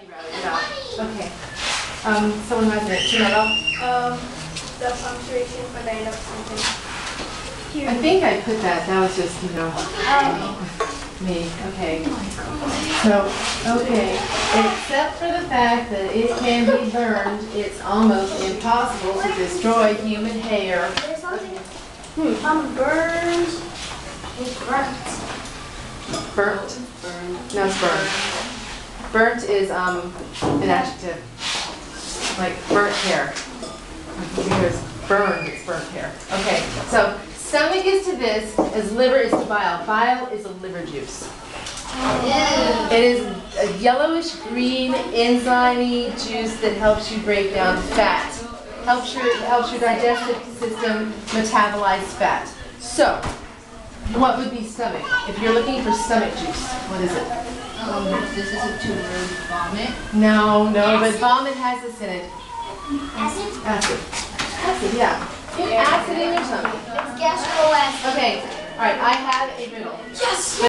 Okay. Someone has it. Janelle? The punctuation for the end of sentence. I think I put that. That was just, me. Okay. So, okay. Except for the fact that it can be burned, it's almost impossible to destroy human hair. There's something. Burned. It's burnt. Burnt? No, it's burned. Burnt is an adjective. Like burnt hair. Here's burned, it's burnt hair. Okay, so stomach is to this as liver is to bile. Bile is a liver juice. It is a yellowish green enzyme juice that helps you break down fat. Helps your digestive system metabolize fat. So, what would be stomach? If you're looking for stomach juice, what is it? This is a two-word vomit. No, but vomit has this in it. Acid? Acid, yeah. Acid in your tummy. It's gastro acid. Okay, all right, I have a riddle. Yes!